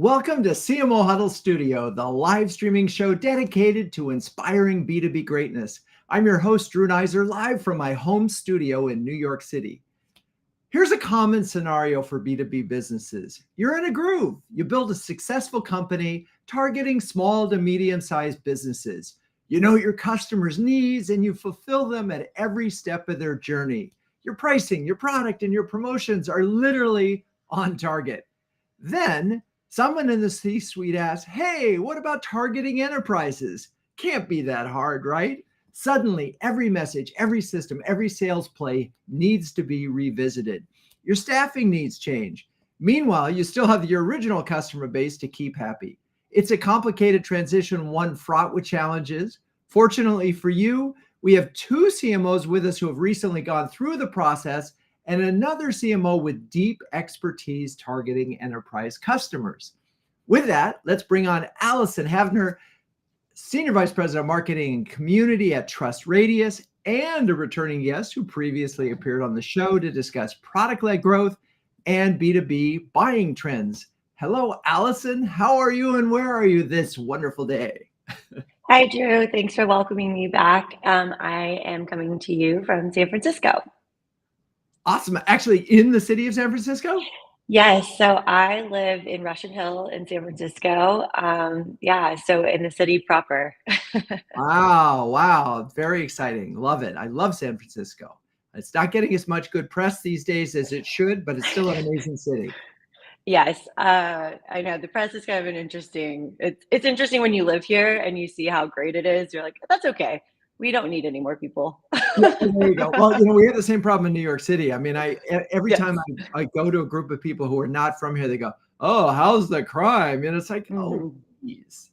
Welcome to CMO Huddles Studio, the live streaming show dedicated to inspiring B2B greatness. I'm your host, Drew Neiser, live from my home studio in New York City. Here's a common scenario for B2B businesses. You're in a groove. You build a successful company targeting small to medium-sized businesses. You know your customers' needs and you fulfill them at every step of their journey. Your pricing, your product, and your promotions are literally on target. Then someone in the C-suite asks, hey, what about targeting enterprises? Can't be that hard, right? Suddenly, every message, every system, every sales play needs to be revisited. Your staffing needs change. Meanwhile, you still have your original customer base to keep happy. It's a complicated transition, one fraught with challenges. Fortunately for you, we have two CMOs with us who have recently gone through the process and another CMO with deep expertise targeting enterprise customers. With that, let's bring on Allyson Havner, Senior Vice President of Marketing and Community at TrustRadius, and a returning guest who previously appeared on the show to discuss product-led growth and B2B buying trends. Hello, Allyson. How are you and where are you this wonderful day? Hi, Drew. Thanks for welcoming me back. I am coming to you from San Francisco. Awesome. Actually, in the city of San Francisco? Yes. So I live in Russian Hill in San Francisco. So in the city proper. Wow. Very exciting. Love it. I love San Francisco. It's not getting as much good press these days as it should, but it's still an amazing city. Yes, I know the press is kind of an interesting. It's interesting when you live here and you see how great it is. You're like, that's okay. We don't need any more people. Yeah, there you go. Well, we have the same problem in New York City. I mean, every Yes. time I go to a group of people who are not from here, they go, "Oh, how's the crime?" And it's like, "Oh, geez."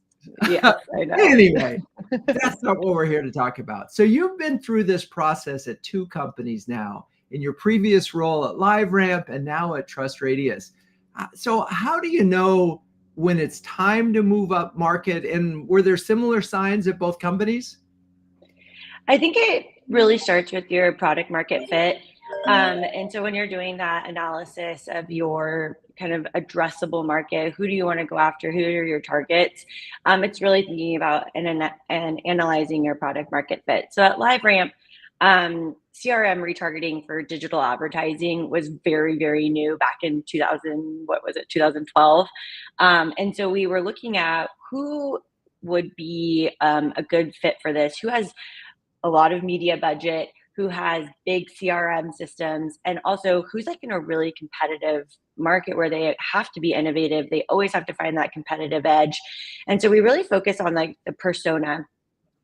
Yes, I know. Anyway, that's not what we're here to talk about. So you've been through this process at two companies now, in your previous role at LiveRamp and now at TrustRadius. So how do you know when it's time to move up market? And were there similar signs at both companies? I think it really starts with your product market fit. And so when you're doing that analysis of your kind of addressable market, who do you want to go after? Who are your targets? It's really thinking about and analyzing your product market fit. So at LiveRamp, CRM retargeting for digital advertising was very, very new back in 2012. And so we were looking at who would be a good fit for this, who has a lot of media budget, who has big CRM systems, and also who's like in a really competitive market where they have to be innovative. They always have to find that competitive edge. And so we really focus on like the persona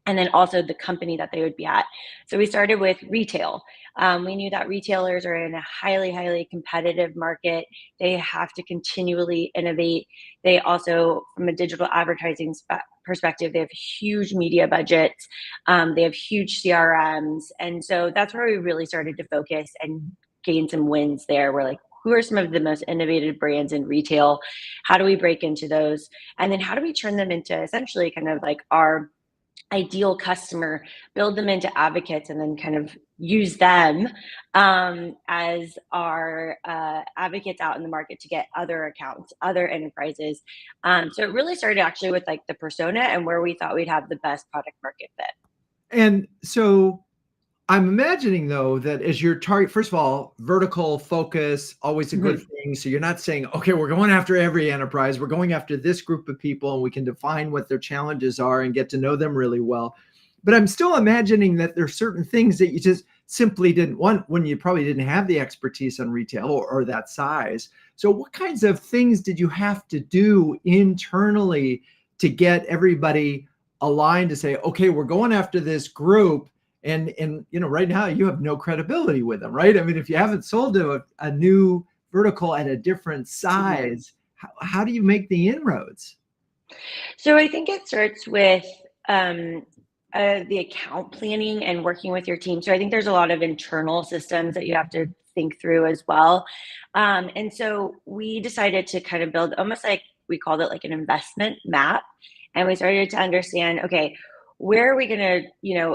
and then also the company that they would be at. So we started with retail. We knew that retailers are in a highly, highly competitive market. They have to continually innovate. They also, from a digital advertising perspective, they have huge media budgets. They have huge CRMs. And so that's where we really started to focus and gain some wins there. We're like, who are some of the most innovative brands in retail? How do we break into those? And then how do we turn them into essentially kind of like our ideal customer, build them into advocates, and then kind of use them as our advocates out in the market to get other accounts, other enterprises. So it really started actually with like the persona and where we thought we'd have the best product market fit. And so I'm imagining, though, that as your target, first of all, vertical focus, always a good thing. So you're not saying, okay, we're going after every enterprise. We're going after this group of people and we can define what their challenges are and get to know them really well. But I'm still imagining that there's certain things that you just simply didn't want when you probably didn't have the expertise on retail or that size. So what kinds of things did you have to do internally to get everybody aligned to say, okay, we're going after this group? And right now you have no credibility with them, right? I mean, if you haven't sold to a new vertical at a different size, how do you make the inroads? So I think it starts with the account planning and working with your team. So I think there's a lot of internal systems that you have to think through as well. And so we decided to kind of build almost like we called it like an investment map. And we started to understand, okay, where are we going to,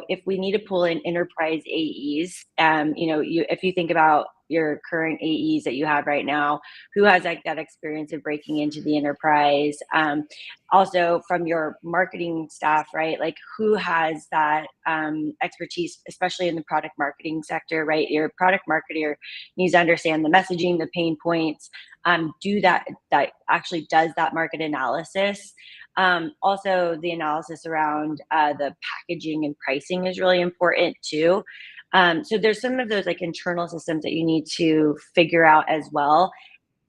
if we need to pull in enterprise AEs, if you think about your current AEs that you have right now, who has like that experience of breaking into the enterprise? Also from your marketing staff, right? Like who has that expertise, especially in the product marketing sector, right? Your product marketer needs to understand the messaging, the pain points, do that actually does that market analysis. Also, the analysis around the packaging and pricing is really important too. So there's some of those like internal systems that you need to figure out as well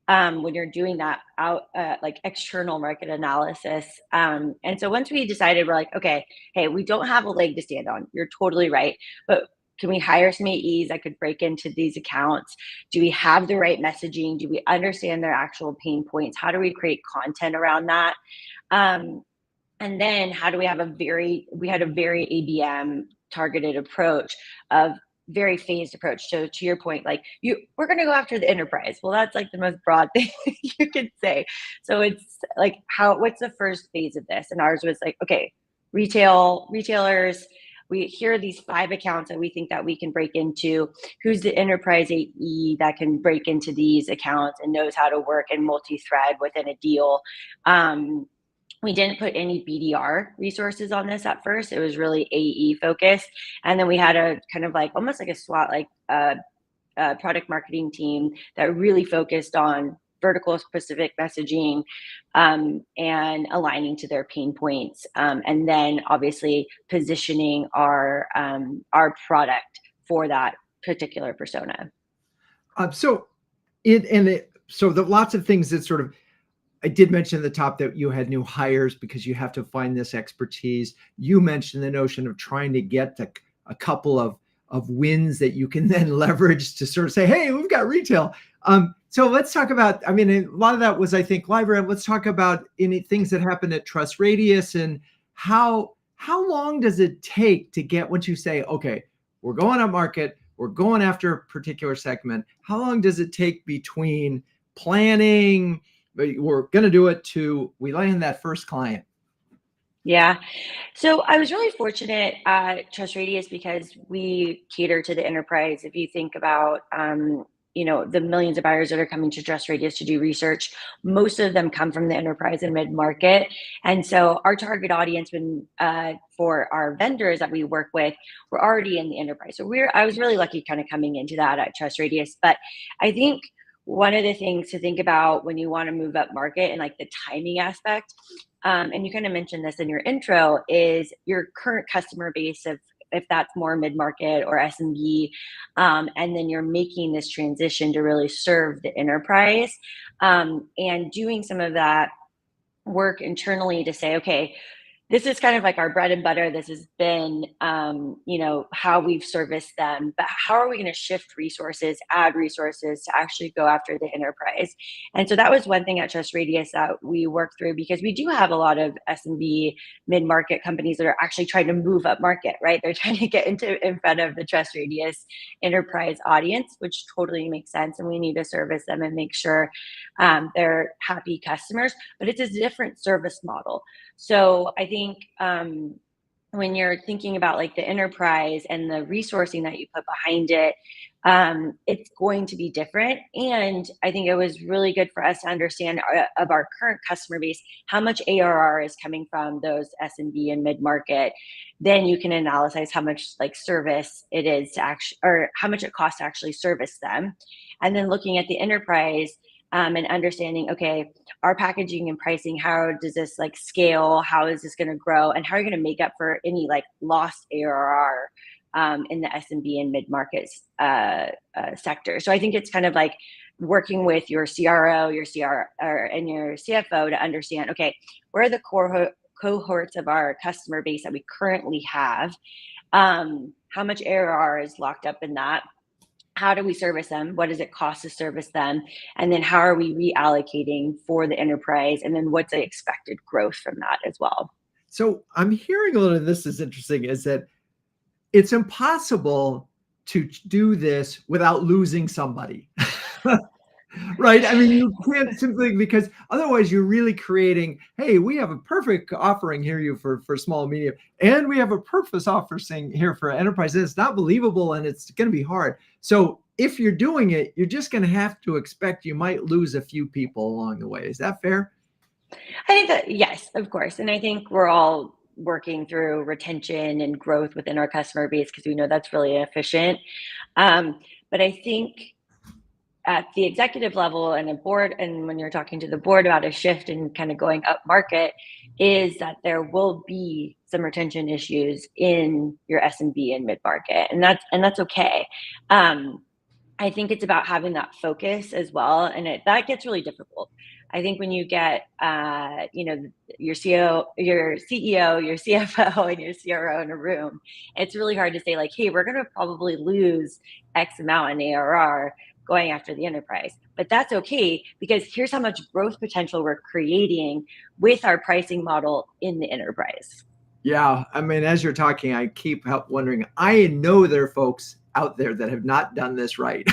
when you're doing that out like external market analysis. And so once we decided, we're like, okay, hey, we don't have a leg to stand on. You're totally right, but can we hire some AEs that could break into these accounts? Do we have the right messaging? Do we understand their actual pain points? How do we create content around that? And then how do we have we had a very ABM targeted approach of very phased approach. So to your point, like we're going to go after the enterprise. Well, that's like the most broad thing you could say. So it's like, what's the first phase of this? And ours was like, okay, retailers, we hear these 5 accounts that we think that we can break into. Who's the enterprise AE that can break into these accounts and knows how to work and multi-thread within a deal? We didn't put any BDR resources on this at first. It was really AE focused. And then we had a kind of like almost like a SWAT, like product marketing team that really focused on vertical specific messaging and aligning to their pain points. And then obviously positioning our product for that particular persona. So lots of things that sort of, I did mention at the top that you had new hires because you have to find this expertise. You mentioned the notion of trying to get a couple of wins that you can then leverage to sort of say, hey, we've got retail. So let's talk about, I mean, a lot of that was, I think, library. Let's talk about any things that happened at TrustRadius and how long does it take to get, once you say, okay, we're going up market, we're going after a particular segment. How long does it take between planning, we're going to do it, to we land that first client? Yeah. So I was really fortunate at TrustRadius because we cater to the enterprise. If you think about, the millions of buyers that are coming to TrustRadius to do research, most of them come from the enterprise and mid-market. And so our target audience for our vendors that we work with, we're already in the enterprise. So I was really lucky kind of coming into that at TrustRadius. But I think one of the things to think about when you want to move up market and like the timing aspect, and you kind of mentioned this in your intro, is your current customer base of, if that's more mid-market or SMB, and then you're making this transition to really serve the enterprise, and doing some of that work internally to say, okay, this is kind of like our bread and butter. This has been, how we've serviced them, but how are we going to shift resources, add resources to actually go after the enterprise? And so that was one thing at TrustRadius that we worked through, because we do have a lot of SMB mid-market companies that are actually trying to move up market, right? They're trying to get in front of the TrustRadius enterprise audience, which totally makes sense. And we need to service them and make sure they're happy customers, but it's a different service model. So I think when you're thinking about like the enterprise and the resourcing that you put behind it, it's going to be different. And I think it was really good for us to understand of our current customer base, how much ARR is coming from those SMB and mid-market. Then you can analyze how much like service it is to actually, or how much it costs to actually service them. And then looking at the enterprise, and understanding, okay, our packaging and pricing, how does this like scale? How is this going to grow? And how are you going to make up for any like lost ARR in the SMB and mid-market sector? So I think it's kind of like working with your CRO, and your CFO to understand, okay, where are the core cohorts of our customer base that we currently have? How much ARR is locked up in that? How do we service them? What does it cost to service them? And then how are we reallocating for the enterprise? And then what's the expected growth from that as well? So I'm hearing a little of this is interesting, is that it's impossible to do this without losing somebody. Right. I mean, you can't simply, because otherwise you're really creating, hey, we have a perfect offering here you for small and medium, and we have a purpose offering here for enterprise. And it's not believable and it's going to be hard. So if you're doing it, you're just going to have to expect you might lose a few people along the way. Is that fair? I think that, yes, of course. And I think we're all working through retention and growth within our customer base because we know that's really efficient. But I think at the executive level and a board, and when you're talking to the board about a shift and kind of going up market, is that there will be some retention issues in your SMB and mid market, and that's okay. I think it's about having that focus as well, and that gets really difficult. I think when you get, your CEO, your CFO, and your CRO in a room, it's really hard to say like, "Hey, we're going to probably lose X amount in ARR going after the enterprise," but that's okay because here's how much growth potential we're creating with our pricing model in the enterprise. Yeah, I mean, as you're talking, I keep wondering. I know there are folks out there that have not done this right,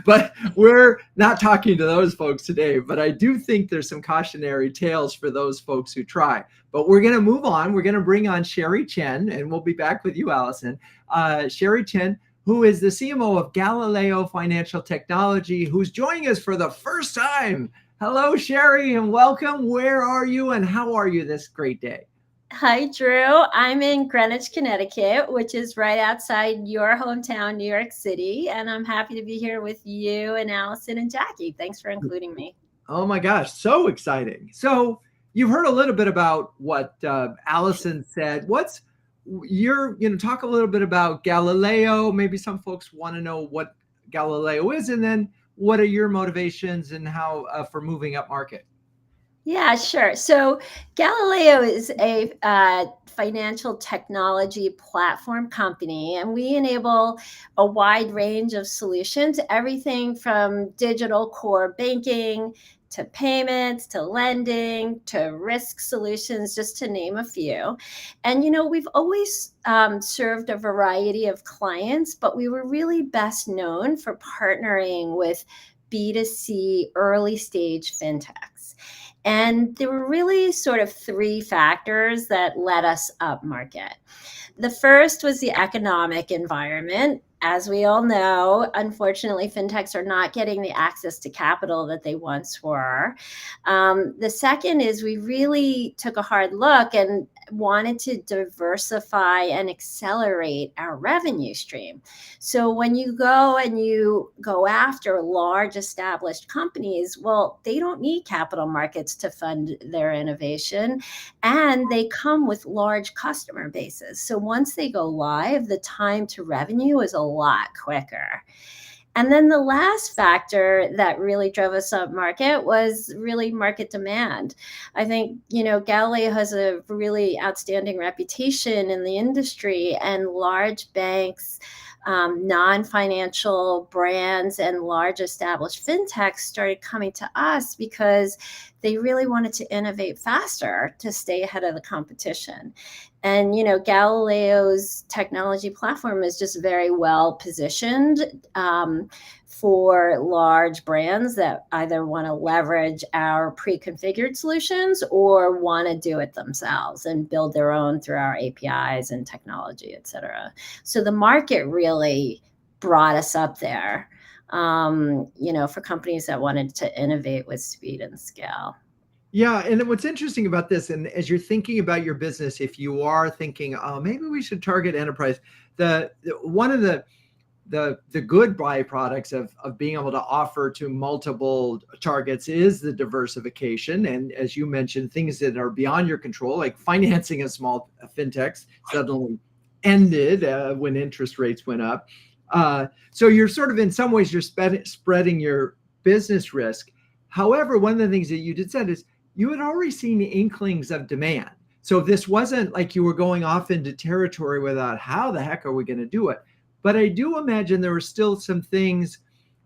but we're not talking to those folks today. But I do think there's some cautionary tales for those folks who try. But we're going to move on. We're going to bring on Sheri Chen, and we'll be back with you, Allyson. Sheri Chen, who is the CMO of Galileo Financial Technology, who's joining us for the first time. Hello, Sheri, and welcome. Where are you, and how are you this great day? Hi, Drew. I'm in Greenwich, Connecticut, which is right outside your hometown, New York City. And I'm happy to be here with you and Allyson and Jakki. Thanks for including me. Oh my gosh, so exciting. So you've heard a little bit about what Allyson said. Talk a little bit about Galileo. Maybe some folks want to know what Galileo is, and then what are your motivations and how for moving up market? Yeah, sure. So Galileo is a financial technology platform company, and we enable a wide range of solutions, everything from digital core banking to payments to lending to risk solutions, just to name a few. And, we've always served a variety of clients, but we were really best known for partnering with B2C early stage fintechs. And there were really sort of three factors that led us up market. The first was the economic environment. As we all know, unfortunately, fintechs are not getting the access to capital that they once were. The second is we really took a hard look and wanted to diversify and accelerate our revenue stream. So when you go after large established companies, well, they don't need capital markets to fund their innovation, and they come with large customer bases. So once they go live, the time to revenue is a lot quicker. And then the last factor that really drove us up market was really market demand. I think, Galileo has a really outstanding reputation in the industry, and large banks, non-financial brands, and large established fintechs started coming to us because they really wanted to innovate faster to stay ahead of the competition. And, Galileo's technology platform is just very well positioned for large brands that either want to leverage our pre-configured solutions or want to do it themselves and build their own through our APIs and technology, et cetera. So the market really brought us up there, for companies that wanted to innovate with speed and scale. Yeah, and what's interesting about this, and as you're thinking about your business, if you are thinking, oh, maybe we should target enterprise, one of the good byproducts of being able to offer to multiple targets is the diversification. And as you mentioned, things that are beyond your control, like financing a small fintechs suddenly ended when interest rates went up. So you're sort of, in some ways, you're spreading your business risk. However, one of the things that you did said is you had already seen the inklings of demand. So this wasn't like you were going off into territory without how the heck are we going to do it. But I do imagine there were still some things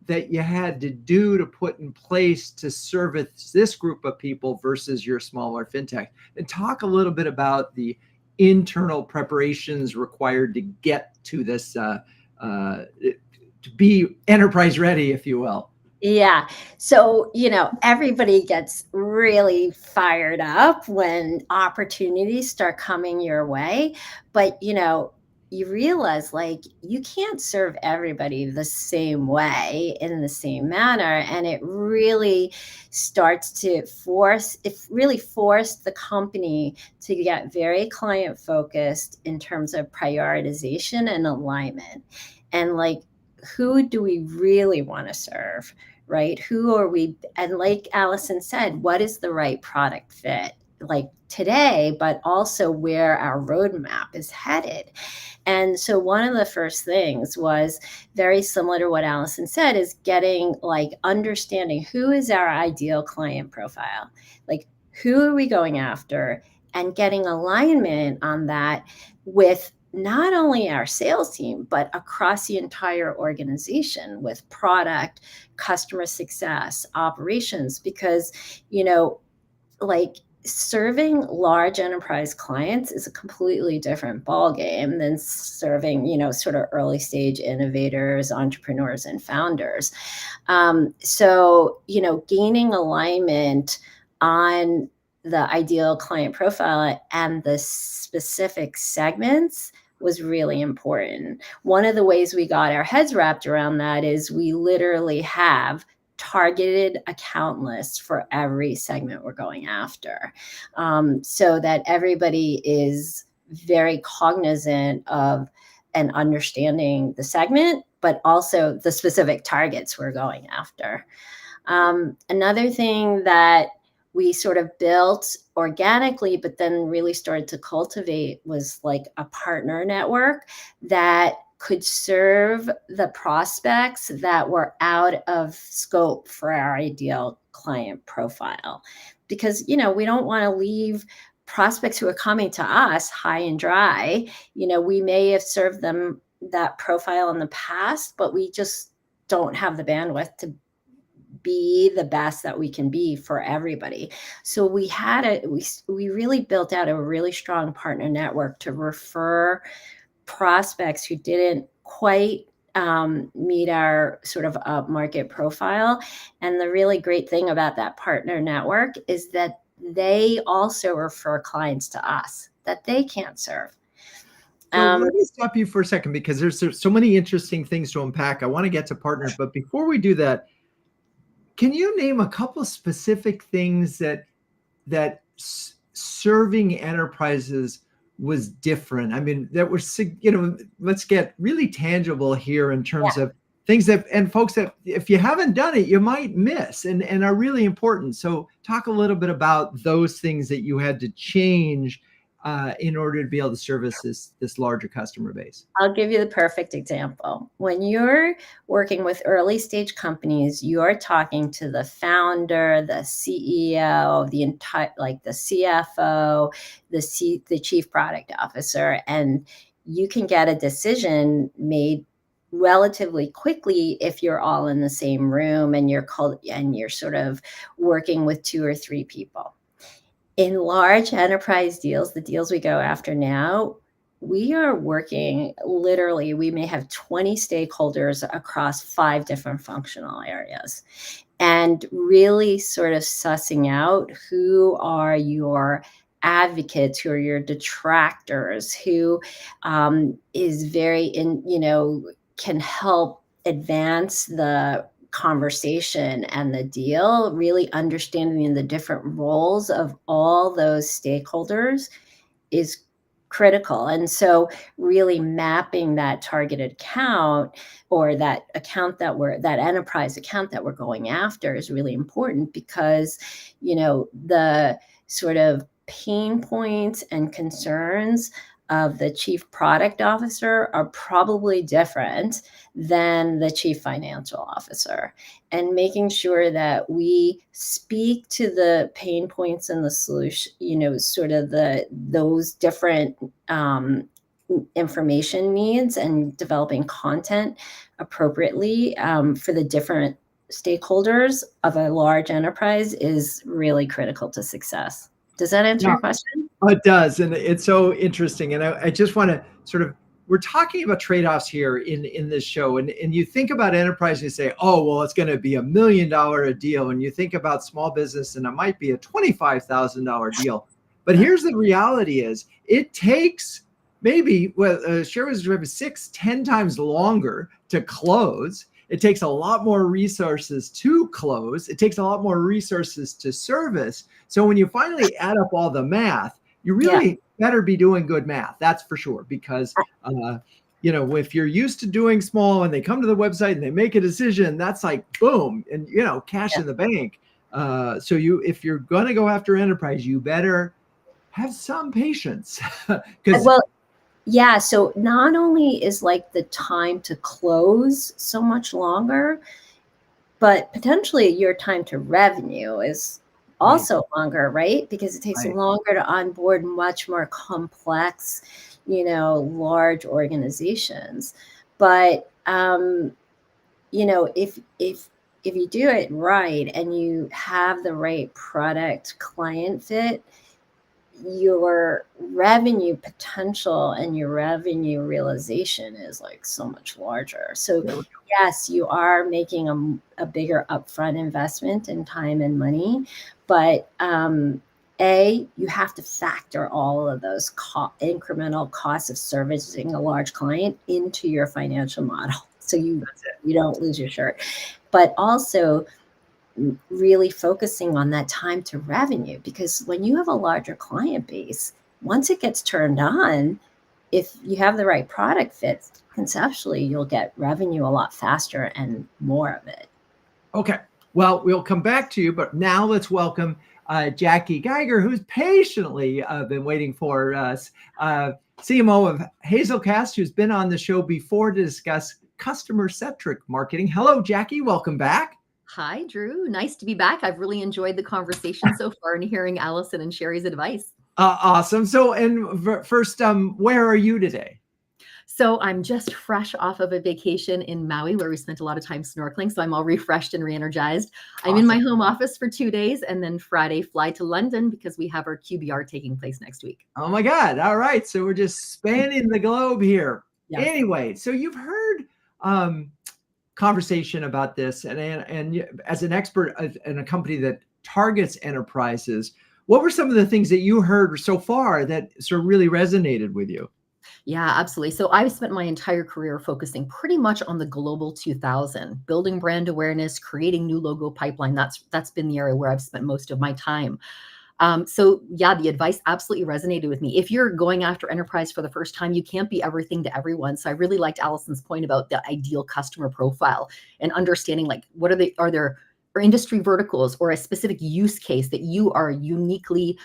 that you had to do to put in place to service this group of people versus your smaller fintech. And talk a little bit about the internal preparations required to get to this, to be enterprise ready, if you will. Yeah. So, everybody gets really fired up when opportunities start coming your way. But, you realize like you can't serve everybody the same way in the same manner. And it really starts to really forced the company to get very client focused in terms of prioritization and alignment. And like, who do we really want to serve? Right? Who are we? And like Allyson said, what is the right product fit? Like today, but also where our roadmap is headed. And so one of the first things was very similar to what Allyson said, is getting like understanding who is our ideal client profile, like who are we going after, and getting alignment on that with not only our sales team, but across the entire organization with product, customer success, operations, because, like serving large enterprise clients is a completely different ballgame than serving, sort of early stage innovators, entrepreneurs, and founders. So, gaining alignment on the ideal client profile and the specific segments was really important. One of the ways we got our heads wrapped around that is we literally have targeted account lists for every segment we're going after, so that everybody is very cognizant of and understanding the segment, but also the specific targets we're going after. Another thing that we sort of built organically, but then really started to cultivate was like a partner network that could serve the prospects that were out of scope for our ideal client profile. Because, we don't want to leave prospects who are coming to us high and dry. We may have served them that profile in the past, but we just don't have the bandwidth to be the best that we can be for everybody. So we really built out a really strong partner network to refer prospects who didn't quite meet our sort of market profile. And the really great thing about that partner network is that they also refer clients to us that they can't serve. So let me stop you for a second, because there's so many interesting things to unpack. I want to get to partners, but before we do that, can you name a couple of specific things that serving enterprises was different? I mean, that were, let's get really tangible here in terms of things that, and folks, that if you haven't done it, you might miss and are really important. So talk a little bit about those things that you had to change in order to be able to service this larger customer base. I'll give you the perfect example. When you're working with early stage companies, you're talking to the founder, the CEO, the entire, like the CFO, the chief product officer, and you can get a decision made relatively quickly if you're all in the same room and you're sort of working with 2 or 3 people. In large enterprise deals, the deals we go after now, we are working literally, we may have 20 stakeholders across 5 different functional areas, and really sort of sussing out who are your advocates, who are your detractors, who is very can help advance the conversation and the deal, really understanding the different roles of all those stakeholders is critical. And so really mapping that targeted account, or that enterprise account that we're going after, is really important, because, the sort of pain points and concerns of the chief product officer are probably different than the chief financial officer, and making sure that we speak to the pain points and the solution, sort of those different information needs, and developing content appropriately for the different stakeholders of a large enterprise is really critical to success. Does that answer your question? It does. And it's so interesting. And I just want to sort of we're talking about trade-offs here in this show. And you think about enterprise and you say, oh, well, it's going to be $1 million a deal. And you think about small business and it might be a $25,000 deal. But here's the reality is it takes maybe, Sheri was maybe 6-10 times longer to close. It takes a lot more resources to close. It takes a lot more resources to service. So when you finally add up all the math, you really better be doing good math. That's for sure. Because, if you're used to doing small and they come to the website and they make a decision, that's like, boom, and, cash in the bank. So if you're going to go after enterprise, you better have some patience. So not only is like the time to close so much longer, but potentially your time to revenue is also longer, right? Because it takes longer to onboard much more complex, large organizations. But, if you do it right and you have the right product client fit, your revenue potential and your revenue realization is like so much larger. So yes, you are making a bigger upfront investment in time and money, but you have to factor all of those incremental costs of servicing a large client into your financial model, so you don't lose your shirt. But also really focusing on that time to revenue, because when you have a larger client base, once it gets turned on, if you have the right product fit, conceptually, you'll get revenue a lot faster and more of it. Okay. Well, we'll come back to you, but now let's welcome Jakki Geiger, who's patiently been waiting for us, CMO of Hazelcast, who's been on the show before to discuss customer-centric marketing. Hello, Jakki. Welcome back. Hi, Drew. Nice to be back. I've really enjoyed the conversation so far and hearing Allyson and Sheri's advice. Awesome. So, and first, where are you today? So I'm just fresh off of a vacation in Maui where we spent a lot of time snorkeling. So I'm all refreshed and re-energized. I'm in my home office for 2 days and then Friday fly to London because we have our QBR taking place next week. Oh my God. All right. So we're just spanning the globe here. Yes. Anyway, so you've heard conversation about this and as an expert in a company that targets enterprises, what were some of the things that you heard so far that sort of really resonated with you? Yeah, absolutely. So I've spent my entire career focusing pretty much on the global 2000, building brand awareness, creating new logo pipeline. That's been the area where I've spent most of my time. So yeah, the advice absolutely resonated with me. If you're going after enterprise for the first time, you can't be everything to everyone. So I really liked Allyson's point about the ideal customer profile and understanding like are there industry verticals or a specific use case that you are uniquely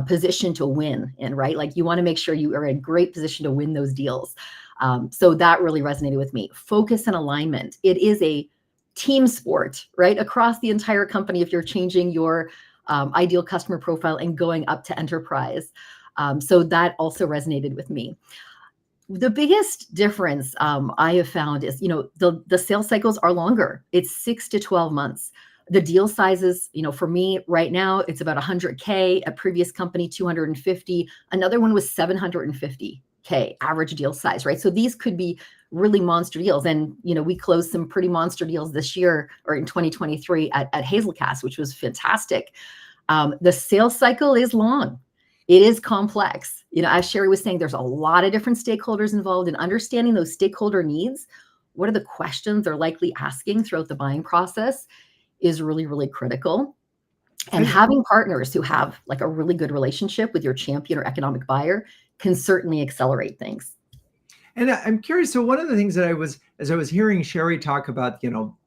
position to win in, right? Like you want to make sure you are in a great position to win those deals. So that really resonated with me. Focus and alignment. It is a team sport, right? Across the entire company, if you're changing your ideal customer profile and going up to enterprise. So that also resonated with me. The biggest difference I have found is, the sales cycles are longer. It's 6 to 12 months. The deal sizes, for me right now, it's about 100K. A previous company, 250. Another one was 750K average deal size, right? So these could be really monster deals. And, we closed some pretty monster deals this year or in 2023 at Hazelcast, which was fantastic. The sales cycle is long. It is complex. As Sheri was saying, there's a lot of different stakeholders involved in understanding those stakeholder needs. What are the questions they're likely asking throughout the buying process is really, really critical. And having partners who have like a really good relationship with your champion or economic buyer can certainly accelerate things. And I'm curious. So one of the things that as I was hearing Sheri talk about,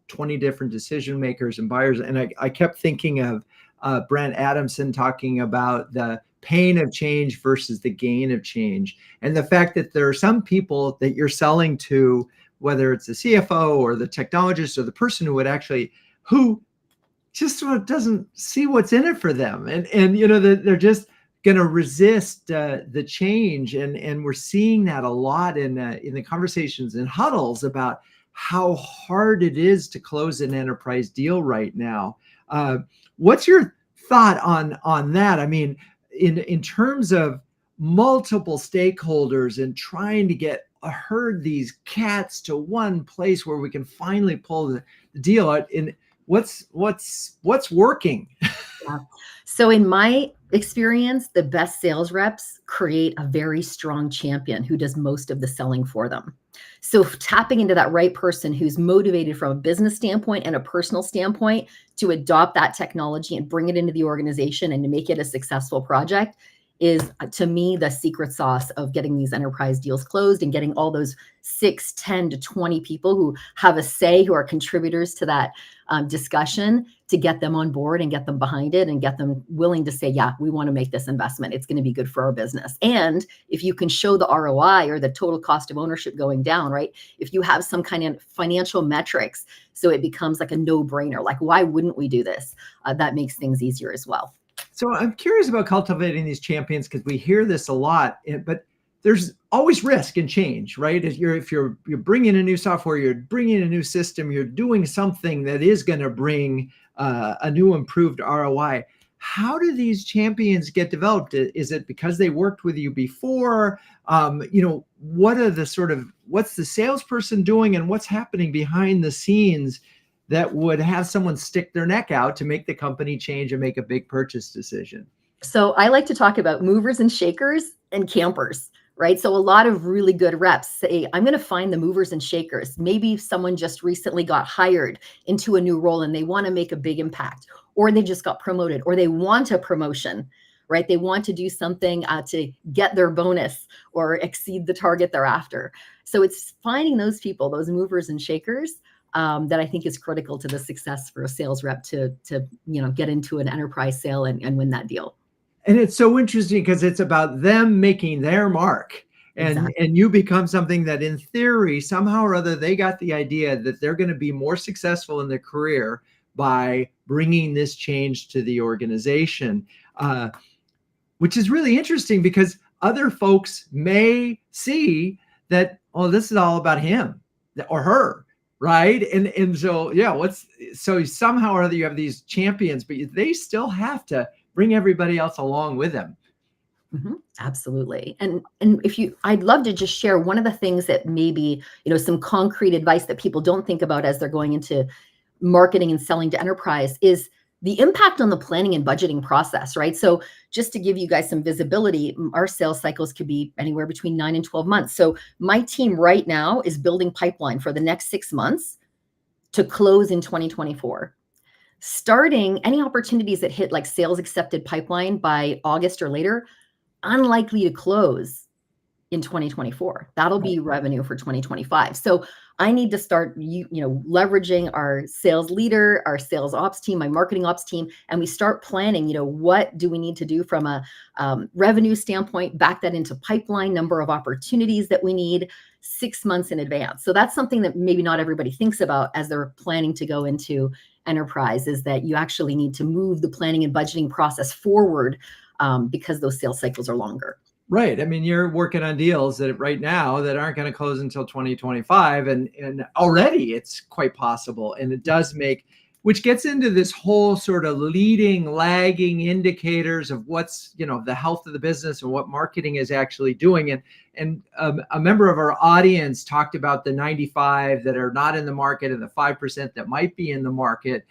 20 different decision makers and buyers, and I kept thinking of Brent Adamson talking about the pain of change versus the gain of change. And the fact that there are some people that you're selling to, whether it's the CFO or the technologist or the person who just sort of doesn't see what's in it for them. And they're just going to resist the change. And we're seeing that a lot in the conversations in huddles about how hard it is to close an enterprise deal right now. What's your thought on that? I mean, in terms of multiple stakeholders and trying to herd these cats to one place where we can finally pull the deal out. And what's working? Yeah. So in my experience, the best sales reps create a very strong champion who does most of the selling for them. So tapping into that right person who's motivated from a business standpoint and a personal standpoint to adopt that technology and bring it into the organization and to make it a successful project is, to me, the secret sauce of getting these enterprise deals closed and getting all those 6, 10 to 20 people who have a say, who are contributors to that discussion, to get them on board and get them behind it and get them willing to say, yeah, we want to make this investment. It's going to be good for our business. And if you can show the ROI or the total cost of ownership going down, right? If you have some kind of financial metrics, so it becomes like a no-brainer, like, why wouldn't we do this? That makes things easier as well. So I'm curious about cultivating these champions, because we hear this a lot, but there's always risk and change, right? If you're bringing a new software, you're bringing a new system, you're doing something that is going to bring a new improved ROI. How do these champions get developed? Is it because they worked with you before? What's the salesperson doing, and what's happening behind the scenes that would have someone stick their neck out to make the company change and make a big purchase decision? So I like to talk about movers and shakers and campers, right? So a lot of really good reps say, I'm going to find the movers and shakers. Maybe someone just recently got hired into a new role and they want to make a big impact, or they just got promoted, or they want a promotion, right? They want to do something to get their bonus or exceed the target they're after. So it's finding those people, those movers and shakers, that I think is critical to the success for a sales rep to get into an enterprise sale and win that deal. And it's so interesting because it's about them making their mark, and you become something that, in theory, somehow or other, they got the idea that they're going to be more successful in their career by bringing this change to the organization, which is really interesting because other folks may see that, oh, this is all about him or her. Right. And so, yeah, so somehow or other you have these champions, but they still have to bring everybody else along with them. Mm-hmm. Absolutely. And I'd love to just share one of the things that maybe, some concrete advice that people don't think about as they're going into marketing and selling to enterprise is the impact on the planning and budgeting process, right? So just to give you guys some visibility, our sales cycles could be anywhere between 9 and 12 months. So my team right now is building pipeline for the next 6 months to close in 2024. Starting any opportunities that hit like sales accepted pipeline by August or later, unlikely to close in 2024. That'll be revenue for 2025. So I need to start, leveraging our sales leader, our sales ops team, my marketing ops team, and we start planning, what do we need to do from a revenue standpoint, back that into pipeline, number of opportunities that we need 6 months in advance. So that's something that maybe not everybody thinks about as they're planning to go into enterprise, is that you actually need to move the planning and budgeting process forward because those sales cycles are longer. Right. I mean, you're working on deals that right now that aren't going to close until 2025. And already it's quite possible. And it does which gets into this whole sort of leading, lagging indicators of what's, the health of the business and what marketing is actually doing. And a member of our audience talked about the 95 that are not in the market and the 5% that might be in the market.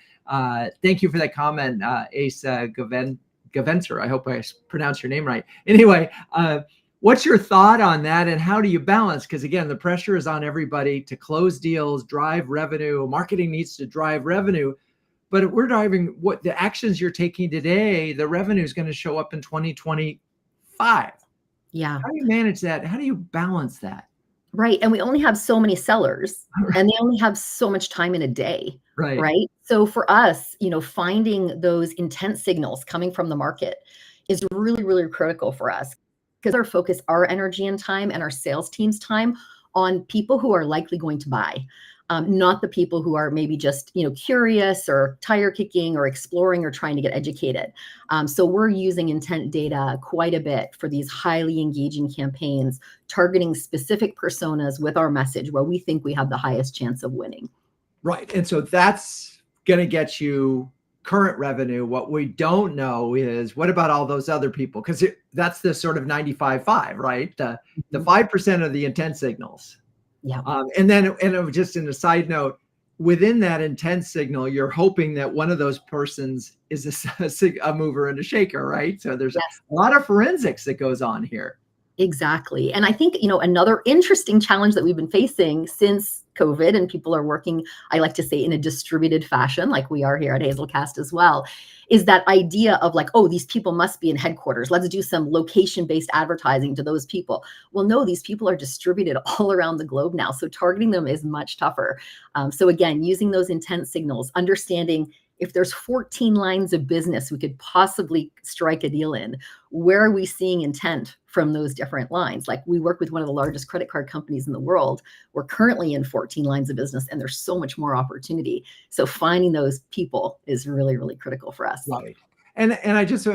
Thank you for that comment, Ace Gaventer. I hope I pronounced your name right. Anyway, what's your thought on that, and how do you balance? Because again, the pressure is on everybody to close deals, drive revenue. Marketing needs to drive revenue, but if we're driving what the actions you're taking today, the revenue is going to show up in 2025. Yeah. How do you manage that? How do you balance that? Right. And we only have so many sellers, and they only have so much time in a day. Right. So for us, finding those intent signals coming from the market is really, really critical for us, because our focus, our energy and time, and our sales team's time on people who are likely going to buy, not the people who are maybe just, curious or tire kicking or exploring or trying to get educated. So we're using intent data quite a bit for these highly engaging campaigns, targeting specific personas with our message where we think we have the highest chance of winning. Right. And so that's going to get you current revenue. What we don't know is, what about all those other people? Because that's the sort of 95-5, right? The 5% of the intent signals. Yeah. And just in a side note, within that intent signal, you're hoping that one of those persons is a mover and a shaker, right? So there's a lot of forensics that goes on here. Exactly. And I think, another interesting challenge that we've been facing since COVID, and people are working, I like to say, in a distributed fashion, like we are here at Hazelcast as well, is that idea of like, oh, these people must be in headquarters. Let's do some location-based advertising to those people. Well, no, these people are distributed all around the globe now. So targeting them is much tougher. So again, using those intent signals, understanding if there's 14 lines of business we could possibly strike a deal in, where are we seeing intent from those different lines? Like, we work with one of the largest credit card companies in the world. We're currently in 14 lines of business, and there's so much more opportunity. So finding those people is really, really critical for us. Right. And I just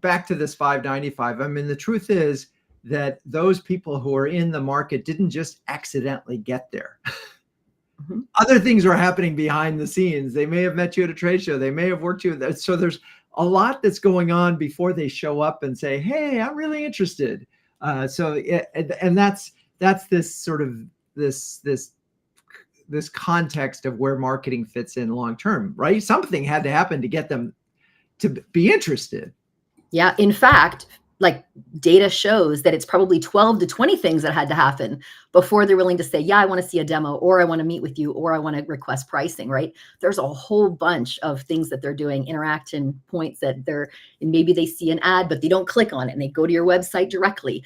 back to this 595. I mean, the truth is that those people who are in the market didn't just accidentally get there. Mm-hmm. Other things are happening behind the scenes. They may have met you at a trade show. They may have worked you. So there's a lot that's going on before they show up and say, "Hey, I'm really interested." And that's this sort of this context of where marketing fits in long term, right? Something had to happen to get them to be interested. Yeah. In fact, like, data shows that it's probably 12 to 20 things that had to happen before they're willing to say, yeah, I want to see a demo, or I want to meet with you, or I want to request pricing, right? There's a whole bunch of things that they're doing, interaction points that maybe they see an ad, but they don't click on it and they go to your website directly.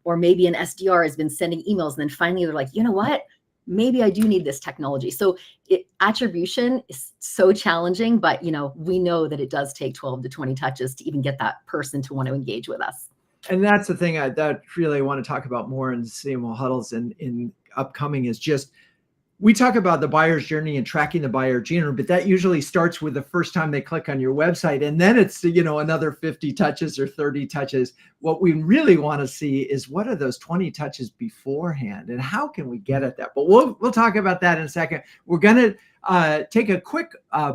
Or maybe an SDR has been sending emails, and then finally they're like, you know what? Maybe I do need this technology. So attribution is so challenging, but we know that it does take 12 to 20 touches to even get that person to want to engage with us. And that's the thing that really want to talk about more in CMO Huddles and in upcoming is just, we talk about the buyer's journey and tracking the buyer journey, but that usually starts with the first time they click on your website. And then it's, another 50 touches or 30 touches. What we really want to see is, what are those 20 touches beforehand, and how can we get at that? But we'll talk about that in a second. We're going to take a quick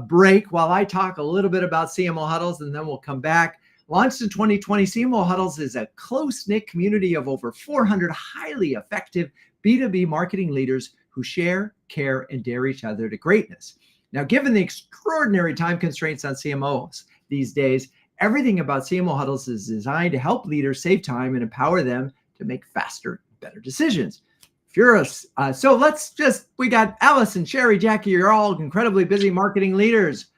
break while I talk a little bit about CMO Huddles, and then we'll come back. Launched in 2020, CMO Huddles is a close-knit community of over 400 highly effective B2B marketing leaders who share, care, and dare each other to greatness. Now, given the extraordinary time constraints on CMOs these days, everything about CMO Huddles is designed to help leaders save time and empower them to make faster, better decisions. If you're we got Allyson, Sheri, Jakki, you're all incredibly busy marketing leaders.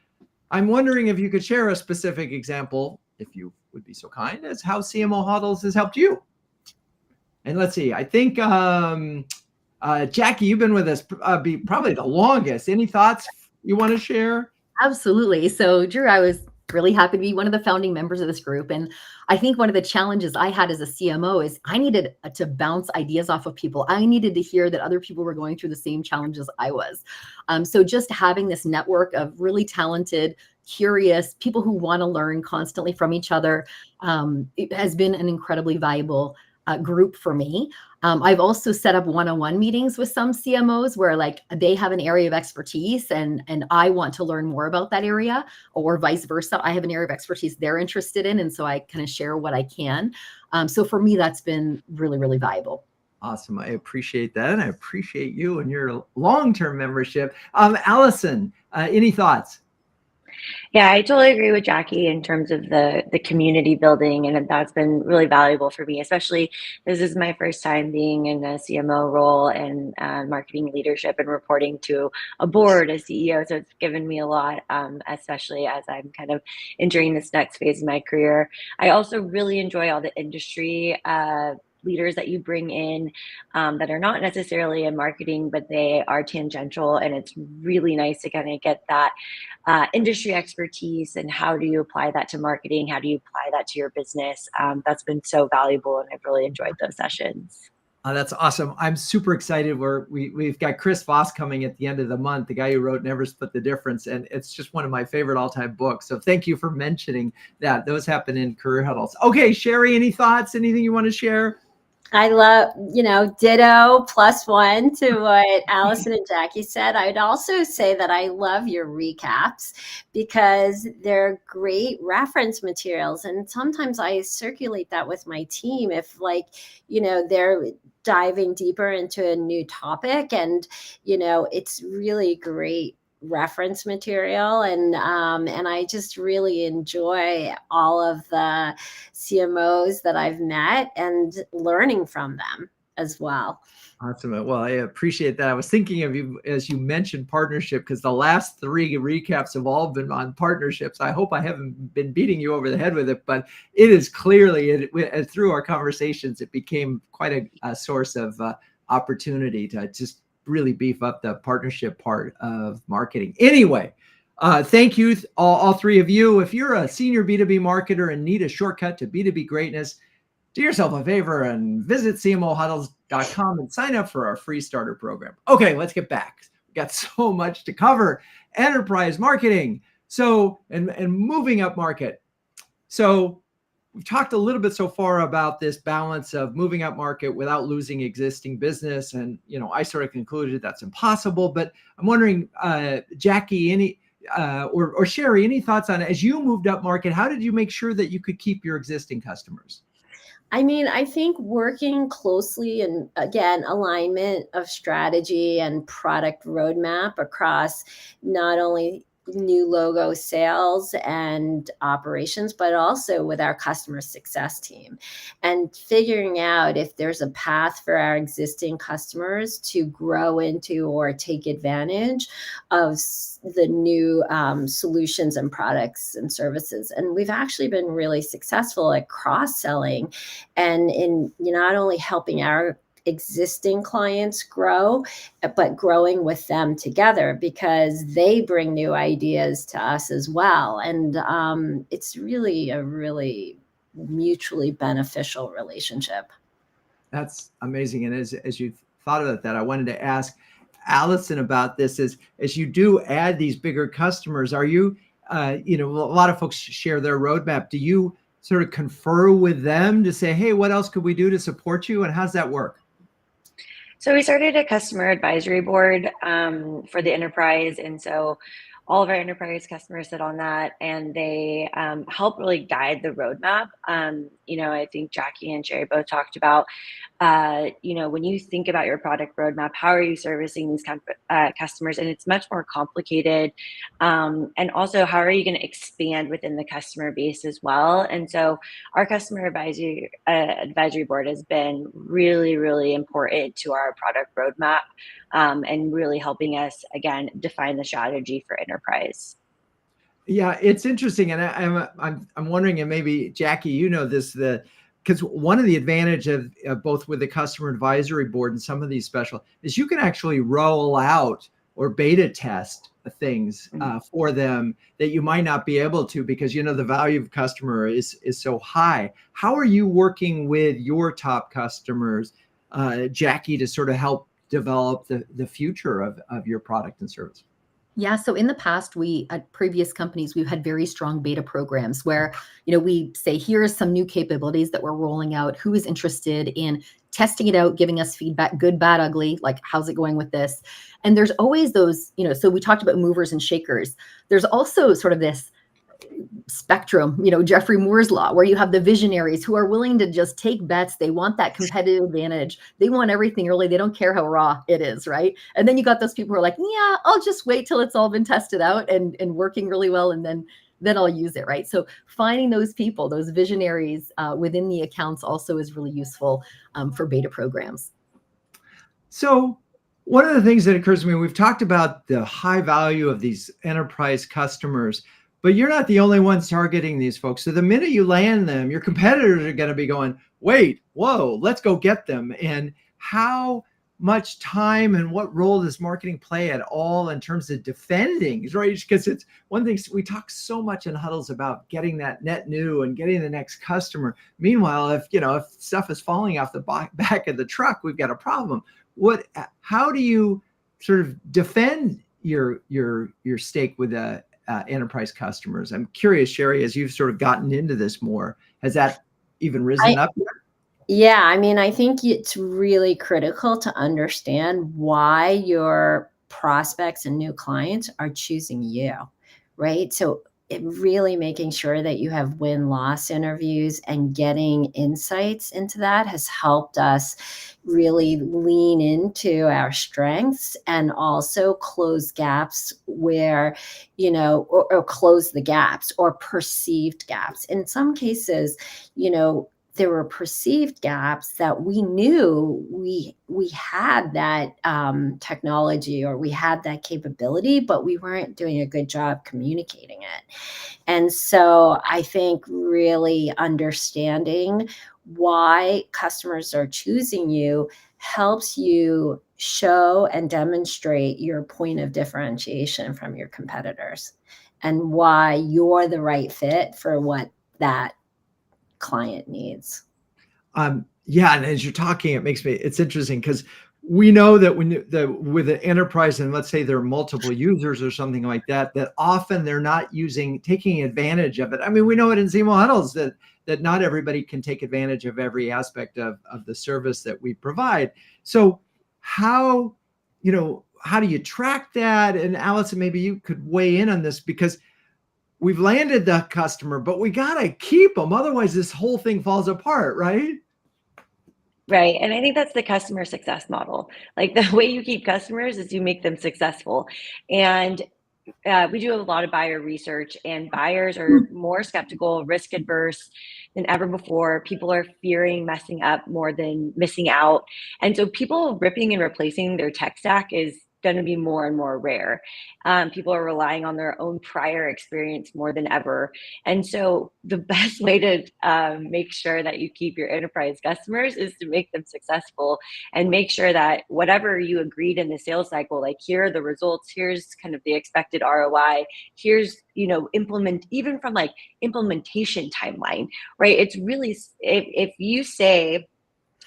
I'm wondering if you could share a specific example, if you would be so kind, as how CMO Huddles has helped you. And let's see, I think, Jakki, you've been with us probably the longest. Any thoughts you want to share? Absolutely. So, Drew, I was really happy to be one of the founding members of this group. And I think one of the challenges I had as a CMO is I needed to bounce ideas off of people. I needed to hear that other people were going through the same challenges I was. So just having this network of really talented, curious people who want to learn constantly from each other, it has been an incredibly valuable group for me. I've also set up one-on-one meetings with some CMOs where they have an area of expertise and I want to learn more about that area, or vice versa. I have an area of expertise they're interested in, and so I kind of share what I can. So for me, that's been really, really valuable. Awesome. I appreciate that. And I appreciate you and your long-term membership. Allyson, any thoughts? Yeah, I totally agree with Jakki in terms of the community building, and that's been really valuable for me, especially this is my first time being in a CMO role and marketing leadership and reporting to a board, a CEO. So it's given me a lot, especially as I'm kind of entering this next phase of my career. I also really enjoy all the industry leaders that you bring in that are not necessarily in marketing, but they are tangential. And it's really nice to kind of get that industry expertise and how do you apply that to marketing? How do you apply that to your business? That's been so valuable, and I've really enjoyed those sessions. That's awesome. I'm super excited. We've got Chris Voss coming at the end of the month, the guy who wrote Never Split the Difference. And it's just one of my favorite all-time books. So thank you for mentioning that. Those happen in Career Huddles. Okay, Sheri, any thoughts? Anything you want to share? I love, ditto +1 to what Allyson and Jakki said. I would also say that I love your recaps because they're great reference materials. And sometimes I circulate that with my team if they're diving deeper into a new topic, and, it's really great reference material, and I just really enjoy all of the CMOs that I've met and learning from them as well. Awesome. Well, I appreciate that. I was thinking of you as you mentioned partnership, because the last 3 recaps have all been on partnerships. I hope I haven't been beating you over the head with it, but it is clearly, through our conversations, it became quite a source of opportunity to just really beef up the partnership part of marketing. Anyway, thank you, all 3 of you. If you're a senior B2B marketer and need a shortcut to B2B greatness, do yourself a favor and visit CMOHuddles.com and sign up for our free starter program. Okay, let's get back. We've got so much to cover. Enterprise marketing. So, and moving up market. So we've talked a little bit so far about this balance of moving up market without losing existing business. And, I sort of concluded that's impossible, but I'm wondering, Jakki, or Sheri, any thoughts on it? As you moved up market, how did you make sure that you could keep your existing customers? I think working closely and, again, alignment of strategy and product roadmap across not only new logo sales and operations, but also with our customer success team, and figuring out if there's a path for our existing customers to grow into or take advantage of the new solutions and products and services. And we've actually been really successful at cross-selling and in not only helping our existing clients grow, but growing with them together, because they bring new ideas to us as well. And it's really a really mutually beneficial relationship. That's amazing. And as you thought about that, I wanted to ask Allyson about this. As you do add these bigger customers, are you, a lot of folks share their roadmap. Do you sort of confer with them to say, hey, what else could we do to support you? And how's that work? So we started a customer advisory board for the enterprise. And so all of our enterprise customers sit on that, and they help really guide the roadmap. I think Jakki and Sheri both talked about, when you think about your product roadmap, how are you servicing these customers? And it's much more complicated. And also, how are you going to expand within the customer base as well? And so our customer advisory board has been really, really important to our product roadmap, and really helping us, again, define the strategy for enterprise. Yeah, it's interesting, and I'm wondering, and maybe Jakki, this, because one of the advantage of both with the customer advisory board and some of these special is you can actually roll out or beta test things for them that you might not be able to, because the value of customer is so high. How are you working with your top customers, Jakki, to sort of help develop the future of your product and service? Yeah, so in the past, at previous companies, we've had very strong beta programs where, we say, here are some new capabilities that we're rolling out. Who is interested in testing it out, giving us feedback, good, bad, ugly, like, how's it going with this? And there's always those, so we talked about movers and shakers. There's also sort of this spectrum, Jeffrey Moore's law, where you have the visionaries who are willing to just take bets. They want that competitive advantage. They want everything early. They don't care how raw it is, right? And then you got those people who are like, yeah, I'll just wait till it's all been tested out and working really well, and then I'll use it, right? So finding those people, those visionaries within the accounts also is really useful for beta programs. So one of the things that occurs to me, we've talked about the high value of these enterprise customers, but you're not the only ones targeting these folks. So the minute you land them, your competitors are going to be going, wait, whoa, let's go get them. And how much time and what role does marketing play at all in terms of defending, right? Because it's one thing, we talk so much in Huddles about getting that net new and getting the next customer. Meanwhile, if stuff is falling off the back of the truck, we've got a problem. How do you sort of defend your stake with enterprise customers? I'm curious, Sheri, as you've sort of gotten into this more, has that even risen up yet? Yeah, I mean, I think it's really critical to understand why your prospects and new clients are choosing you, right? So it really making sure that you have win-loss interviews and getting insights into that has helped us really lean into our strengths and also close gaps where, or close the gaps or perceived gaps. In some cases, there were perceived gaps that we knew we had that technology or we had that capability, but we weren't doing a good job communicating it. And so I think really understanding why customers are choosing you helps you show and demonstrate your point of differentiation from your competitors and why you're the right fit for what that client needs. Yeah, and as you're talking, it's interesting because we know that with an enterprise, and let's say there are multiple users or something like that, that often they're not taking advantage of it. I mean, we know it in CMO Huddles that not everybody can take advantage of every aspect of the service that we provide. So how do you track that? And Allyson, maybe you could weigh in on this, because we've landed the customer, but we got to keep them. Otherwise, this whole thing falls apart, right? Right. And I think that's the customer success model. Like, the way you keep customers is you make them successful. And we do a lot of buyer research, and buyers are more skeptical, risk adverse than ever before. People are fearing messing up more than missing out. And so people ripping and replacing their tech stack is going to be more and more rare. People are relying on their own prior experience more than ever. And so the best way to make sure that you keep your enterprise customers is to make them successful and make sure that whatever you agreed in the sales cycle, like, here are the results, here's kind of the expected ROI, here's, implement, even from like implementation timeline, right? It's really, if you say,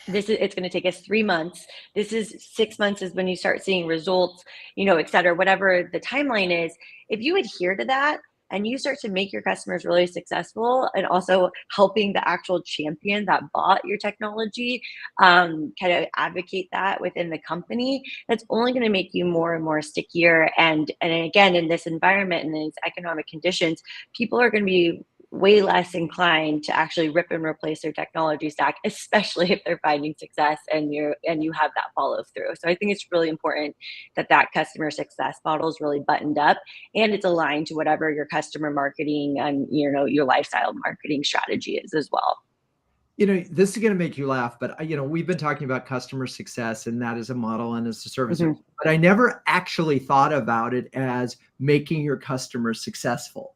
it's going to take us 3 months. This is 6 months is when you start seeing results, et cetera, whatever the timeline is. If you adhere to that and you start to make your customers really successful, and also helping the actual champion that bought your technology, kind of advocate that within the company, that's only going to make you more and more stickier. And again, in this environment and these economic conditions, people are going to be way less inclined to actually rip and replace their technology stack, especially if they're finding success and you have that follow through. So I think it's really important that customer success model is really buttoned up and it's aligned to whatever your customer marketing and your lifestyle marketing strategy is as well. This is going to make you laugh, but we've been talking about customer success, and that is a model and it's a service, Mm-hmm. but I never actually thought about it as making your customers successful.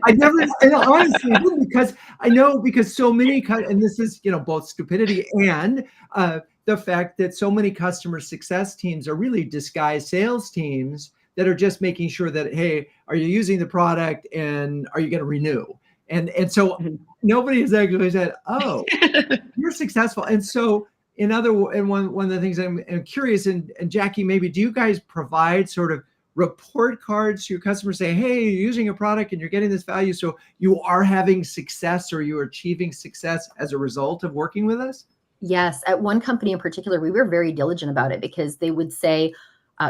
I never, and honestly, because so many, and this is, both stupidity and the fact that so many customer success teams are really disguised sales teams that are just making sure that, hey, are you using the product and are you going to renew? And so nobody has actually said, oh, you're successful. And so one of the things I'm curious, and Jakki, maybe do you guys provide sort of report cards to your customers saying, hey, you're using a product and you're getting this value, so you are having success or you're achieving success as a result of working with us? Yes. At one company in particular, we were very diligent about it, because they would say,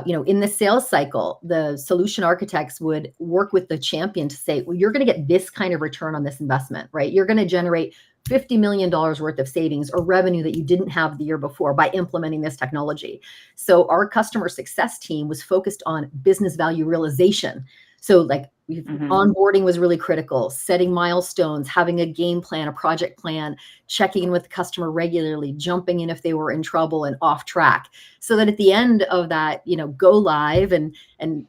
in the sales cycle, the solution architects would work with the champion to say, well, you're going to get this kind of return on this investment, right? You're going to generate $50 million worth of savings or revenue that you didn't have the year before by implementing this technology. So our customer success team was focused on business value realization. So like onboarding was really critical, setting milestones, having a game plan, a project plan, checking in with the customer regularly, jumping in if they were in trouble and off track, so that at the end of that, go live and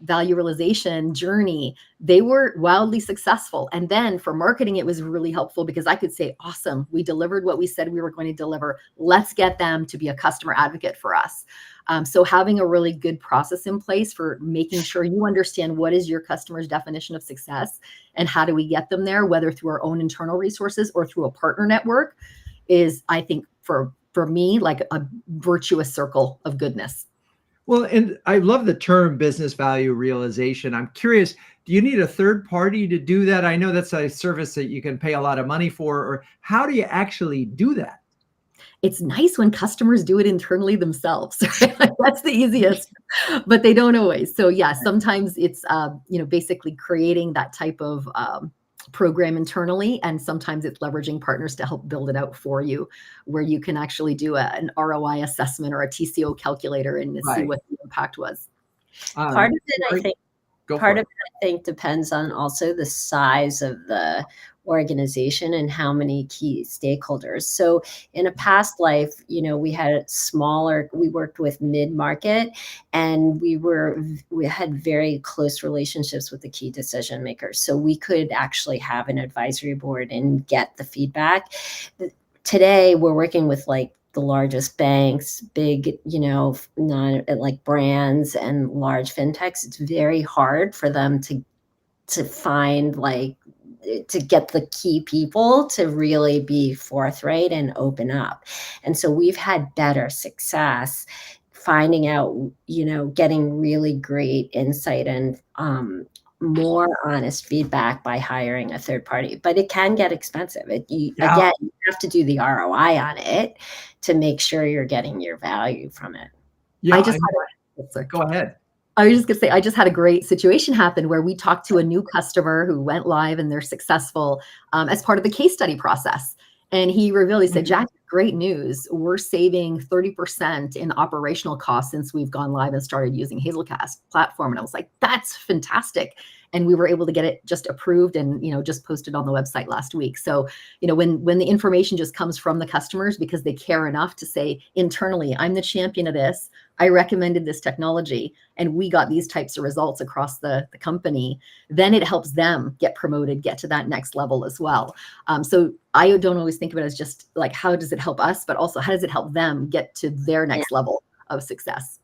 value realization journey, they were wildly successful. And then for marketing, it was really helpful because I could say, awesome, we delivered what we said we were going to deliver. Let's get them to be a customer advocate for us. So having a really good process in place for making sure you understand what is your customer's definition of success and how do we get them there, whether through our own internal resources or through a partner network, is, I think, for me, like a virtuous circle of goodness. Well, and I love the term business value realization. I'm curious, do you need a third party to do that? I know that's a service that you can pay a lot of money for, or how do you actually do that? It's nice when customers do it internally themselves. Right? Like, that's the easiest, but they don't always. So yeah, sometimes it's basically creating that type of program internally, and sometimes it's leveraging partners to help build it out for you, where you can actually do an ROI assessment or a TCO calculator and see Right. what the impact was. Part of it, I think, Go part for of it, I think, depends on also the size of the organization and how many key stakeholders. So in a past life, we had we worked with mid-market, and we had very close relationships with the key decision makers. So we could actually have an advisory board and get the feedback. Today we're working with like the largest banks, big, non like brands and large fintechs. It's very hard for them to find to get the key people to really be forthright and open up. And so we've had better success finding out, getting really great insight and more honest feedback by hiring a third party. But it can get expensive. Again, you have to do the ROI on it to make sure you're getting your value from it. Yeah, Go ahead. I was just gonna say, I just had a great situation happen where we talked to a new customer who went live and they're successful as part of the case study process. And he revealed, he said, Jakki, great news. We're saving 30% in operational costs since we've gone live and started using Hazelcast platform. And I was like, that's fantastic. And we were able to get it just approved and, just posted on the website last week. So, when the information just comes from the customers because they care enough to say internally, I'm the champion of this, I recommended this technology, and we got these types of results across the company, then it helps them get promoted, get to that next level as well. So I don't always think of it as just like, how does it help us, but also how does it help them get to their next level of success?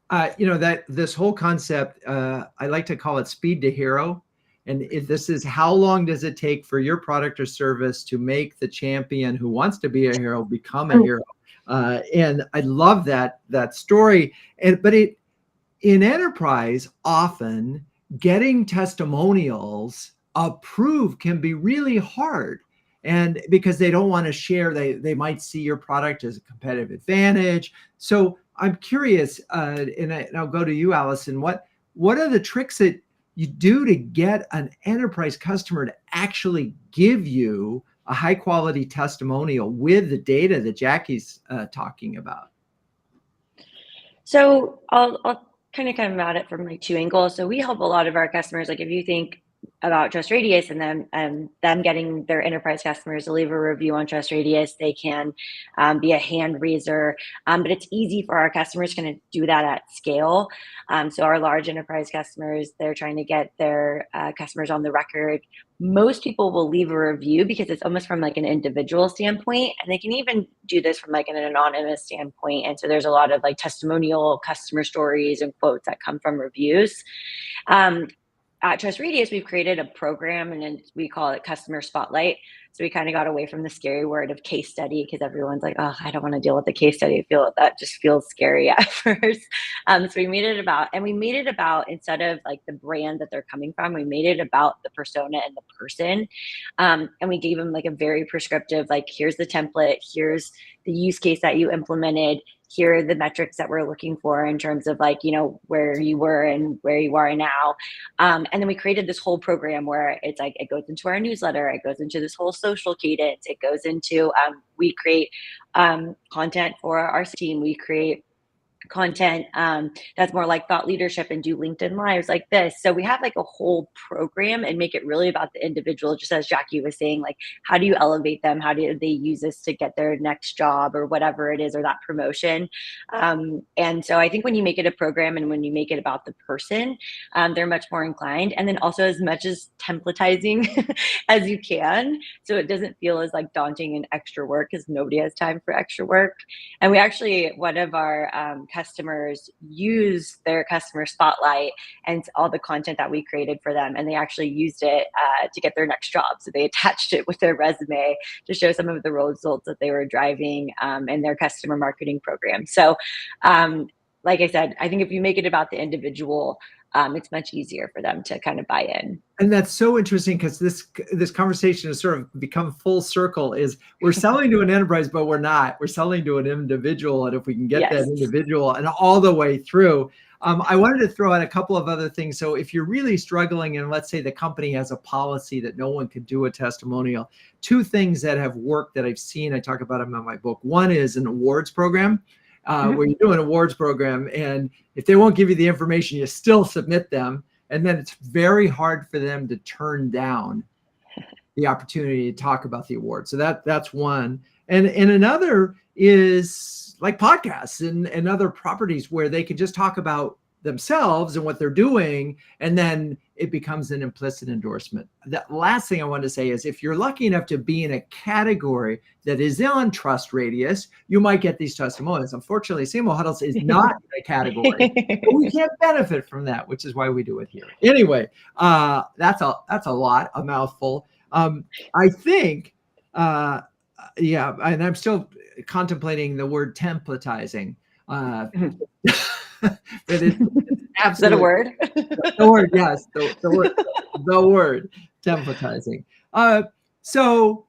That this whole concept, I like to call it speed to hero. And this is, how long does it take for your product or service to make the champion who wants to be a hero become a hero? And I love that story. But in enterprise, often getting testimonials approved can be really hard. And because they don't want to share, they might see your product as a competitive advantage. So I'm curious, and I'll go to you, Allyson. What are the tricks that you do to get an enterprise customer to actually give you a high quality testimonial with the data that Jakki's talking about? So I'll kind of come at it from like two angles. So we help a lot of our customers. Like if you think about TrustRadius and them getting their enterprise customers to leave a review on TrustRadius, they can be a hand raiser, but it's easy for our customers to kind of do that at scale. So our large enterprise customers, they're trying to get their customers on the record. Most people will leave a review because it's almost from like an individual standpoint, and they can even do this from like an anonymous standpoint. And so there's a lot of like testimonial customer stories and quotes that come from reviews. At TrustRadius, we've created a program, and we call it Customer Spotlight. So we kind of got away from the scary word of case study, because everyone's like, oh, I don't want to deal with the case study. That just feels scary at first. So we made it about, instead of like the brand that they're coming from, we made it about the persona and the person. And we gave them like a very prescriptive, like, here's the template, here's the use case that you implemented, here are the metrics that we're looking for in terms of like, where you were and where you are now. And then we created this whole program where it's like, it goes into our newsletter, it goes into this whole social cadence, it goes into, we create content for our team, we create content that's more like thought leadership and do LinkedIn lives like this. So we have like a whole program and make it really about the individual, just as Jakki was saying, like, how do you elevate them? How do they use this to get their next job or whatever it is, or that promotion? And so I think when you make it a program and when you make it about the person, they're much more inclined. And then also as much as templatizing as you can, so it doesn't feel as like daunting and extra work, because nobody has time for extra work. And we actually, one of our customers use their customer spotlight and all the content that we created for them, and they actually used it to get their next job. So they attached it with their resume to show some of the results that they were driving in their customer marketing program. So like I said, I think if you make it about the individual, it's much easier for them to kind of buy in. And that's so interesting because this conversation has sort of become full circle. Is we're selling to an enterprise, but we're not. We're selling to an individual, and if we can get that individual and all the way through. I wanted to throw out a couple of other things. So if you're really struggling, and let's say the company has a policy that no one could do a testimonial, two things that have worked that I've seen, I talk about them in my book. One is an awards program. Where you do an awards program, and if they won't give you the information, you still submit them. And then it's very hard for them to turn down the opportunity to talk about the award. So that's one. And another is like podcasts and other properties where they can just talk about themselves and what they're doing, and then it becomes an implicit endorsement. The last thing I want to say is if you're lucky enough to be in a category that is on TrustRadius, you might get these testimonials. Unfortunately, CMO Huddles is not in a category, but we can't benefit from that, which is why we do it here. Anyway, that's a mouthful. I think, yeah, and I'm still contemplating the word templatizing. But it's absolutely, is that a word? The word, yes, the word templatizing. So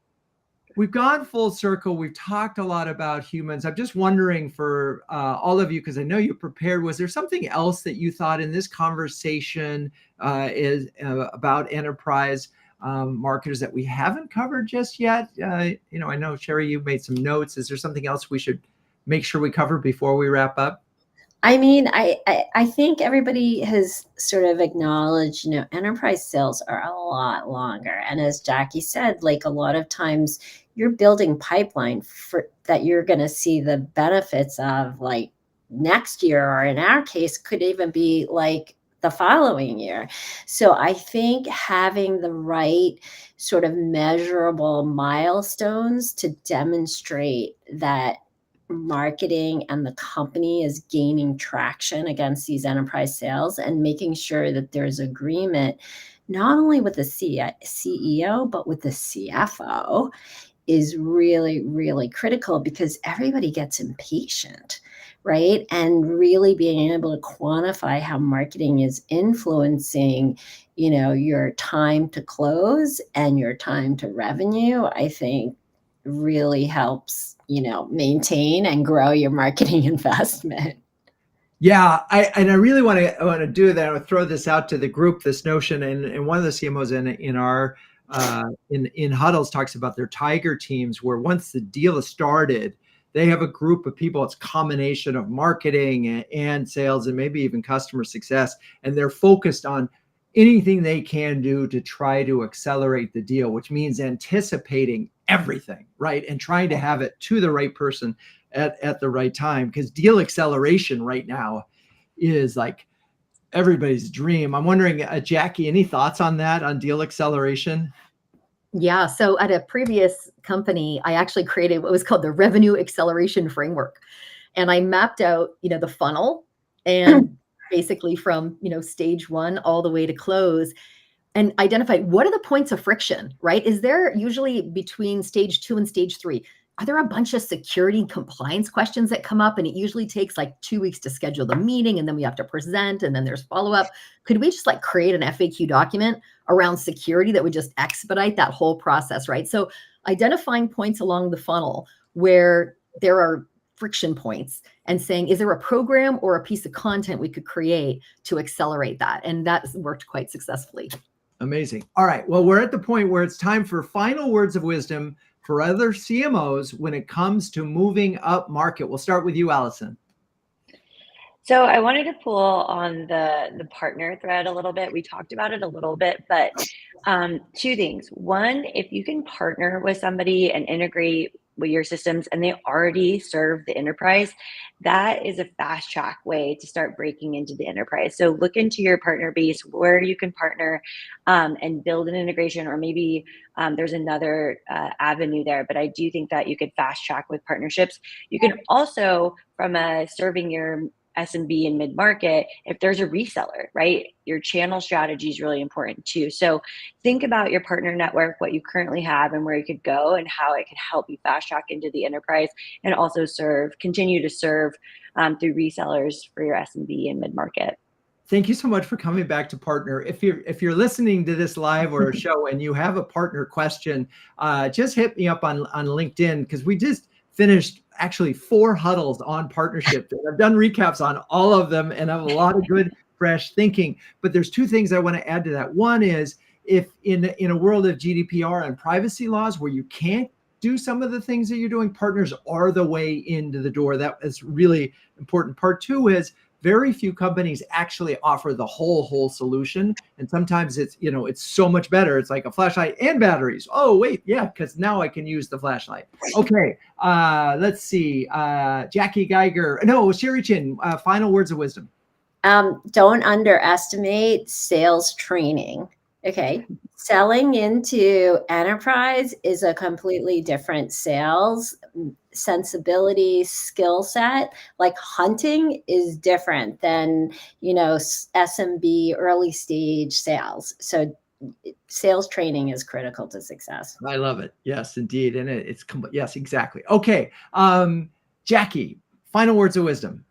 we've gone full circle. We've talked a lot about humans. I'm just wondering for all of you, because I know you prepared, was there something else that you thought in this conversation is about enterprise marketers that we haven't covered just yet? I know, Sheri, you made some notes. Is there something else we should make sure we cover before we wrap up? I mean, I think everybody has sort of acknowledged, enterprise sales are a lot longer. And as Jakki said, like a lot of times you're building pipeline for that you're going to see the benefits of like next year, or in our case, could even be like the following year. So I think having the right sort of measurable milestones to demonstrate that marketing and the company is gaining traction against these enterprise sales, and making sure that there's agreement not only with the CEO, but with the CFO is really, really critical, because everybody gets impatient, right? And really being able to quantify how marketing is influencing, your time to close and your time to revenue, I think really helps, maintain and grow your marketing investment. Yeah, I really want to do that. I want to throw this out to the group, this notion, and one of the CMOs in our in Huddles talks about their Tiger teams, where once the deal is started, they have a group of people. It's a combination of marketing and sales and maybe even customer success, and they're focused on anything they can do to try to accelerate the deal, which means anticipating everything, right? And trying to have it to the right person at the right time, because deal acceleration right now is like everybody's dream. I'm wondering, Jakki, any thoughts on that, on deal acceleration? Yeah. So at a previous company, I actually created what was called the revenue acceleration framework. And I mapped out, the funnel and basically from, stage one all the way to close, and identified what are the points of friction, right? Is there usually between stage 2 and stage 3? Are there a bunch of security and compliance questions that come up? And it usually takes like 2 weeks to schedule the meeting, and then we have to present, and then there's follow-up. Could we just like create an FAQ document around security that would just expedite that whole process, right? So identifying points along the funnel where there are friction points, and saying, is there a program or a piece of content we could create to accelerate that? And that worked quite successfully. Amazing. All right. Well, we're at the point where it's time for final words of wisdom for other CMOs when it comes to moving up market. We'll start with you, Allyson. So I wanted to pull on the partner thread a little bit. We talked about it a little bit, but two things. One, if you can partner with somebody and integrate with your systems and they already serve the enterprise, that is a fast track way to start breaking into the enterprise. So look into your partner base, where you can partner and build an integration, or maybe there's another avenue there. But I do think that you could fast track with partnerships. You can also, from serving your SMB and mid-market, if there's a reseller, right? Your channel strategy is really important too. So think about your partner network, what you currently have and where you could go, and how it could help you fast track into the enterprise, and also continue to serve through resellers for your SMB and mid-market. Thank you so much for coming back to partner. If you're listening to this live or a show and you have a partner question, just hit me up on LinkedIn, because we just finished actually 4 huddles on partnership. I've done recaps on all of them and have a lot of good fresh thinking. But there's 2 things I want to add to that. One is, if in a world of GDPR and privacy laws where you can't do some of the things that you're doing, partners are the way into the door. That is really important. Part 2 is, very few companies actually offer the whole solution. And sometimes it's so much better. It's like a flashlight and batteries. Oh, wait, yeah, because now I can use the flashlight. Okay, let's see. Jakki, Geiger, no, Sheri Chin, final words of wisdom. Don't underestimate sales training. Okay. Selling into enterprise is a completely different sales sensibility skill set. Like hunting is different than, SMB early stage sales. So sales training is critical to success. I love it. Yes, indeed. And yes, exactly. Okay. Jakki, final words of wisdom.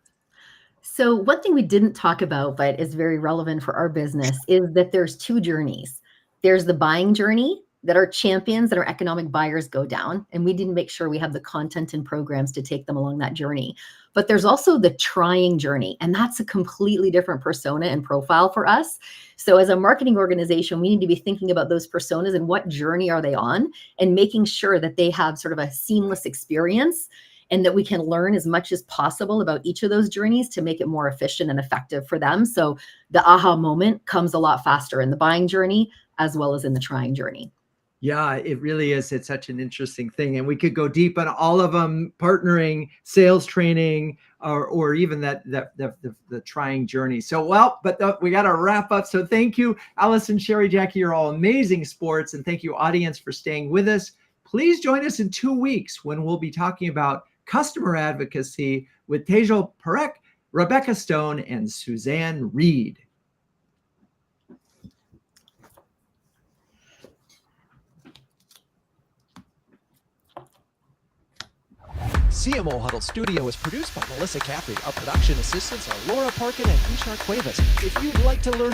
So one thing we didn't talk about, but is very relevant for our business, is that there's 2 journeys. There's the buying journey that our champions, that our economic buyers go down, and we didn't make sure we have the content and programs to take them along that journey. But there's also the trying journey, and that's a completely different persona and profile for us. So as a marketing organization, we need to be thinking about those personas and what journey are they on, and making sure that they have sort of a seamless experience, and that we can learn as much as possible about each of those journeys to make it more efficient and effective for them. So the aha moment comes a lot faster in the buying journey as well as in the trying journey. Yeah, it really is. It's such an interesting thing. And we could go deep on all of them: partnering, sales training, or even the trying journey. So, we got to wrap up. So thank you, Allyson, Sheri, Jakki. You're all amazing sports. And thank you, audience, for staying with us. Please join us in 2 weeks when we'll be talking about customer advocacy with Tejal Parekh, Rebecca Stone, and Suzanne Reed. CMO Huddles Studio is produced by Melissa Caffrey. Our production assistants are Laura Parkin and Ishar Cuevas. If you'd like to learn